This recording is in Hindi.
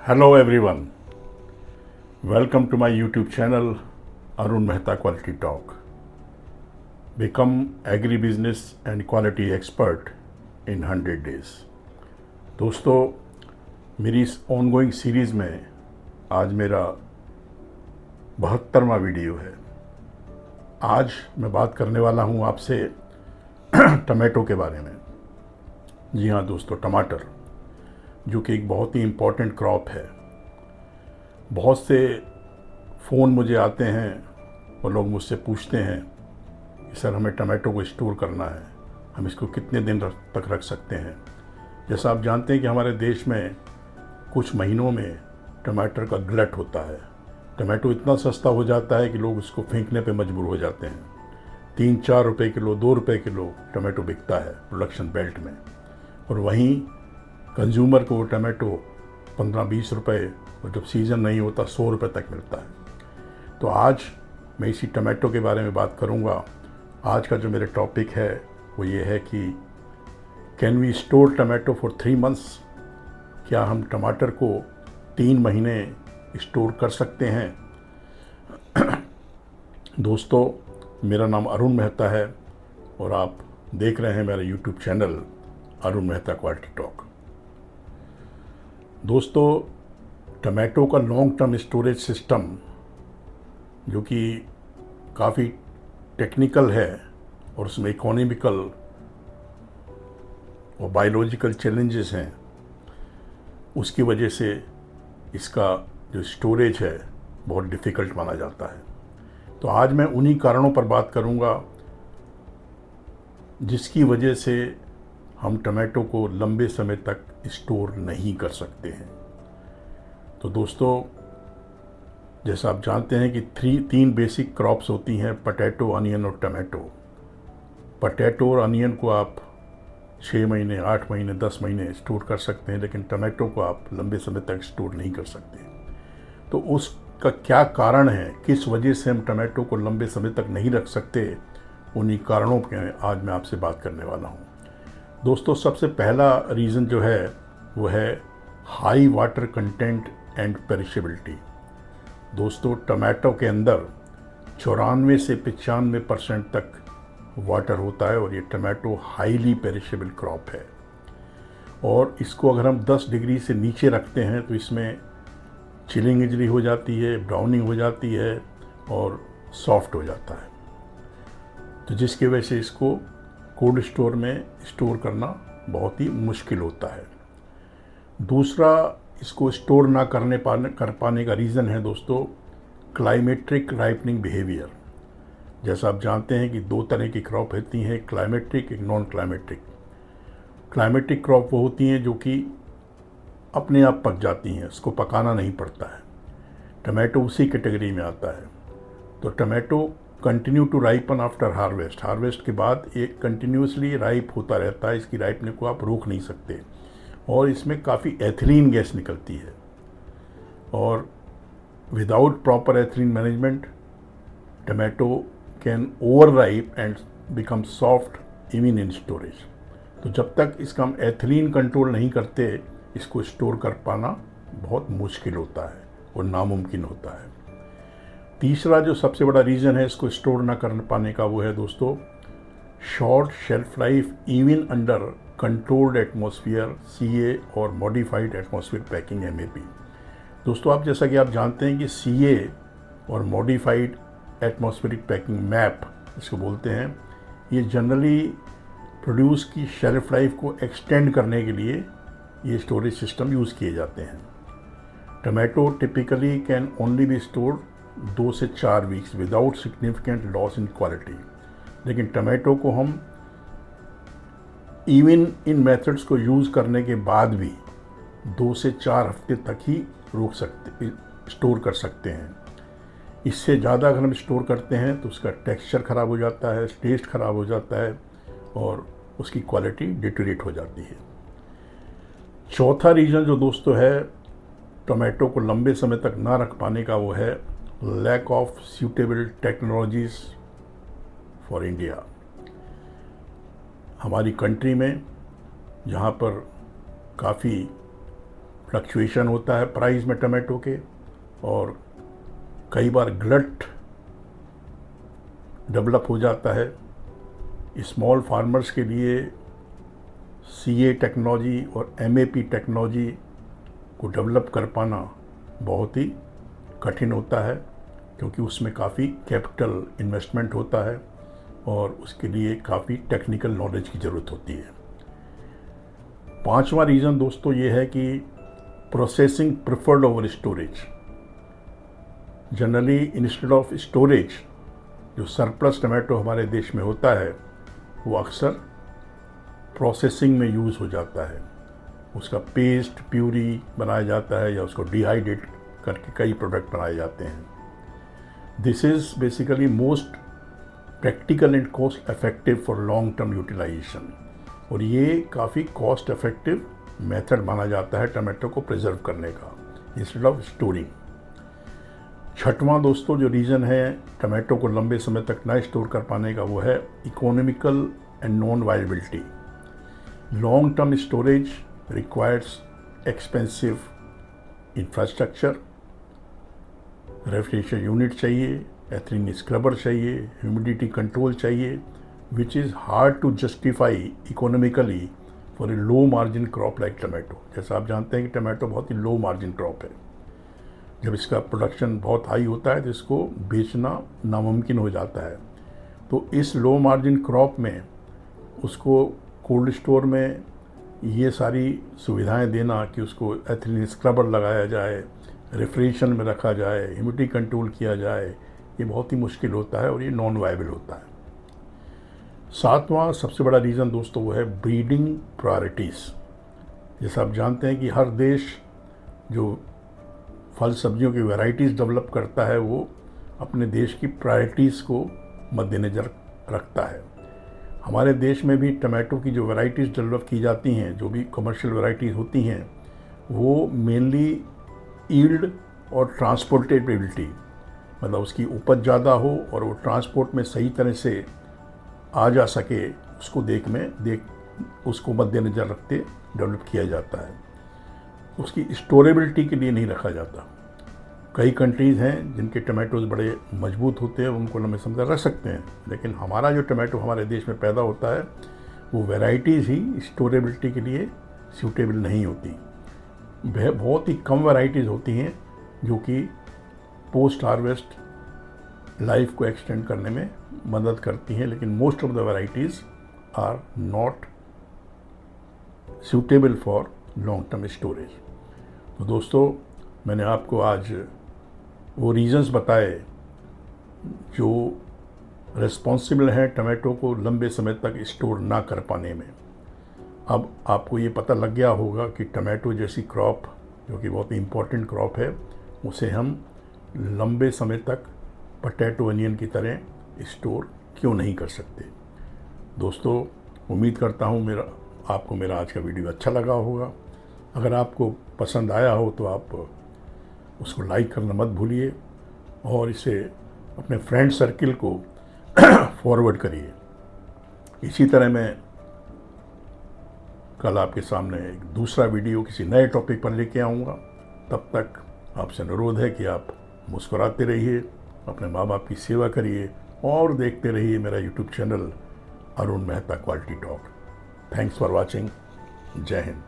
Hello everyone, welcome to my YouTube channel Arun Mehta Quality Talk. Become agribusiness and quality expert in 100 days. दोस्तों, मेरी इस ऑनगोइंग सीरीज़ में आज मेरा 72वां वीडियो है। आज मैं बात करने वाला हूँ आपसे टमाटो के बारे में। जी हाँ दोस्तों, टमाटर जो कि एक बहुत ही इम्पॉर्टेंट क्रॉप है। बहुत से फ़ोन मुझे आते हैं और लोग मुझसे पूछते हैं कि सर हमें टमाटो को स्टोर करना है, हम इसको कितने दिन तक रख सकते हैं। जैसा आप जानते हैं कि हमारे देश में कुछ महीनों में टमाटर का गलट होता है। टमाटो इतना सस्ता हो जाता है कि लोग उसको फेंकने पे मजबूर हो जाते हैं। 3-4 रुपये किलो, 2 रुपये किलो टमाटो बिकता है प्रोडक्शन बेल्ट में, और वहीं कंज्यूमर को टमाटो 15-20 रुपये, और जब सीज़न नहीं होता 100 रुपये तक मिलता है। तो आज मैं इसी टमाटो के बारे में बात करूंगा। आज का जो मेरे टॉपिक है वो ये है कि can we store tomato for 3 months. क्या हम टमाटर को 3 महीने स्टोर कर सकते हैं। दोस्तों, मेरा नाम अरुण मेहता है और आप देख रहे हैं मेरा YouTube channel Arun Mehta quality talk. दोस्तों, टमाटो का लॉन्ग टर्म स्टोरेज सिस्टम जो कि काफ़ी टेक्निकल है और उसमें इकोनॉमिकल और बायोलॉजिकल चैलेंजेस हैं, उसकी वजह से इसका जो स्टोरेज है बहुत डिफ़िकल्ट माना जाता है। तो आज मैं उन्हीं कारणों पर बात करूंगा जिसकी वजह से हम टमाटो को लंबे समय तक स्टोर नहीं कर सकते हैं। तो दोस्तों, जैसा आप जानते हैं कि 3 बेसिक क्रॉप्स होती हैं, पोटैटो, अनियन और टमाटो। पोटैटो और अनियन को आप 6 महीने, 8 महीने, 10 महीने स्टोर कर सकते हैं, लेकिन टमाटो को आप लंबे समय तक स्टोर नहीं कर सकते। तो उसका क्या कारण है, किस वजह से हम टमाटो को लंबे समय तक नहीं रख सकते, उन्हीं कारणों पर आज मैं आपसे बात करने वाला हूँ। दोस्तों, सबसे पहला रीज़न जो है वो है high water content and perishability. दोस्तों, टमाटो के अंदर 94 से 95% तक वाटर होता है और ये टमाटो हाईली पेरिशेबल क्रॉप है। और इसको अगर हम 10 डिग्री से नीचे रखते हैं तो इसमें चिलिंग इंजरी हो जाती है, ब्राउनिंग हो जाती है और सॉफ्ट हो जाता है। तो जिसकी वजह से इसको कोल्ड स्टोर में स्टोर करना बहुत ही मुश्किल होता है। दूसरा, इसको स्टोर ना कर पाने का रीज़न है दोस्तों क्लाइमेट्रिक राइपनिंग बिहेवियर। जैसा आप जानते हैं कि 2 तरह की क्रॉप होती हैं, क्लाइमेट्रिक, एक नॉन क्लाइमेट्रिक। क्लाइमेट्रिक क्रॉप वो होती हैं जो कि अपने आप पक जाती हैं, उसको पकाना नहीं पड़ता है। टमाटो उसी कैटेगरी में आता है। तो tomato continue to ripen after harvest के बाद एक कंटिन्यूसली राइप होता रहता है। इसकी राइपने को आप रोक नहीं सकते और इसमें काफ़ी एथिलीन गैस निकलती है, और without proper ethylene management tomato can over ripe and become soft even in storage. तो जब तक इसका हम एथिलीन कंट्रोल नहीं करते, इसको स्टोर कर पाना बहुत मुश्किल होता है और नामुमकिन होता है। तीसरा जो सबसे बड़ा रीज़न है इसको स्टोर ना कर पाने का वो है दोस्तों short shelf life even under controlled atmosphere, CA और मॉडिफाइड एटमॉस्फेयर पैकिंग, MAP। दोस्तों, आप जैसा कि आप जानते हैं कि CA और मॉडिफाइड एटमॉस्फेरिक पैकिंग, MAP इसको बोलते हैं, ये जनरली प्रोड्यूस की शेल्फ लाइफ को एक्सटेंड करने के लिए ये स्टोरेज सिस्टम यूज़ किए जाते हैं। Tomato typically can only be stored 2 से 4 weeks without significant loss in quality. लेकिन टमाटो को हम इवन इन मेथड्स को यूज़ करने के बाद भी 2 से 4 हफ्ते तक ही स्टोर कर सकते हैं। इससे ज़्यादा अगर हम स्टोर करते हैं तो उसका टेक्सचर ख़राब हो जाता है, टेस्ट ख़राब हो जाता है और उसकी क्वालिटी डिटेरियोरेट हो जाती है। चौथा रीज़न जो दोस्तों है टमाटो को लंबे समय तक ना रख पाने का वो है lack of suitable technologies for India. हमारी कंट्री में जहाँ पर काफ़ी फ्लक्चुएशन होता है प्राइस में टमाटो के, और कई बार ग्लट डेवलप हो जाता है। स्मॉल फार्मर्स के लिए सीए टेक्नोलॉजी और एमएपी टेक्नोलॉजी को डेवलप कर पाना बहुत ही कठिन होता है, क्योंकि उसमें काफ़ी कैपिटल इन्वेस्टमेंट होता है और उसके लिए काफ़ी टेक्निकल नॉलेज की ज़रूरत होती है। पांचवा रीज़न दोस्तों ये है कि processing preferred over storage. Generally instead of storage जो सरप्लस टमाटो हमारे देश में होता है वो अक्सर प्रोसेसिंग में यूज़ हो जाता है। उसका पेस्ट प्यूरी बनाया जाता है या उसको डिहाइड्रेट करके कई प्रोडक्ट बनाए जाते हैं। This is basically most practical and cost effective for long term utilization, और ये काफ़ी कॉस्ट इफेक्टिव मेथड माना जाता है टमाटो को प्रिजर्व करने का इंस्टेड ऑफ स्टोरिंग। छठवां दोस्तों जो रीज़न है टमाटो को लंबे समय तक ना स्टोर कर पाने का वो है economical and non viability. Long term storage requires expensive infrastructure, refrigeration unit चाहिए, एथिलीन स्क्रबर चाहिए, ह्यूमिडिटी कंट्रोल चाहिए, which is hard to justify economically for a low margin crop like tomato. जैसा आप जानते हैं कि टमाटो बहुत ही लो मार्जिन क्रॉप है। जब इसका प्रोडक्शन बहुत हाई होता है तो इसको बेचना नामुमकिन हो जाता है। तो इस लो मार्जिन क्रॉप में उसको कोल्ड स्टोर में ये सारी सुविधाएं देना कि उसको एथिलीन स्क्रबर लगाया जाए, रेफ्रिजरेशन में रखा जाए, ह्यूमिडिटी कंट्रोल किया जाए, ये बहुत ही मुश्किल होता है और ये नॉन वायबल होता है। सातवां सबसे बड़ा रीज़न दोस्तों वो है ब्रीडिंग प्रायोरिटीज़। जैसा आप जानते हैं कि हर देश जो फल सब्जियों की वैरायटीज़ डेवलप करता है वो अपने देश की प्रायोरिटीज़ को मद्देनज़र रखता है। हमारे देश में भी टमाटो की जो वैरायटीज़ डेवलप की जाती हैं, जो भी कमर्शियल वैरायटीज़ होती हैं, वो मेनली यील्ड और ट्रांसपोर्टेबिलिटी, मतलब उसकी उपज ज़्यादा हो और वो ट्रांसपोर्ट में सही तरह से आ जा सके, उसको उसको मद्देनज़र रखते डेवलप किया जाता है। उसकी स्टोरेबिलिटी के लिए नहीं रखा जाता। कई कंट्रीज़ हैं जिनके टमाटोज़ बड़े मजबूत होते हैं, उनको लंबे समय तक रख सकते हैं, लेकिन हमारा जो टमाटो हमारे देश में पैदा होता है वो वैरायटीज़ ही स्टोरेबिलिटी के लिए सूटेबल नहीं होती। बहुत ही कम वैरायटीज़ होती हैं जो कि पोस्ट हार्वेस्ट लाइफ को एक्सटेंड करने में मदद करती हैं, लेकिन most of the varieties are not suitable for long term storage. तो दोस्तों मैंने आपको आज वो रीज़न्स बताए जो रिस्पॉन्सिबल हैं टमाटो को लंबे समय तक स्टोर ना कर पाने में। अब आपको ये पता लग गया होगा कि टमाटो जैसी क्रॉप जो कि बहुत ही इम्पोर्टेंट क्रॉप है, उसे हम लंबे समय तक पोटैटो अनियन की तरह स्टोर क्यों नहीं कर सकते। दोस्तों उम्मीद करता हूँ आपको मेरा आज का वीडियो अच्छा लगा होगा। अगर आपको पसंद आया हो तो आप उसको लाइक करना मत भूलिए और इसे अपने फ्रेंड सर्किल को फॉरवर्ड करिए। इसी तरह मैं कल आपके सामने एक दूसरा वीडियो किसी नए टॉपिक पर लेके आऊँगा। तब तक आपसे अनुरोध है कि आप मुस्कुराते रहिए, अपने माँ बाप की सेवा करिए और देखते रहिए मेरा YouTube channel Arun Mehta quality talk. Thanks for watching. जय हिंद।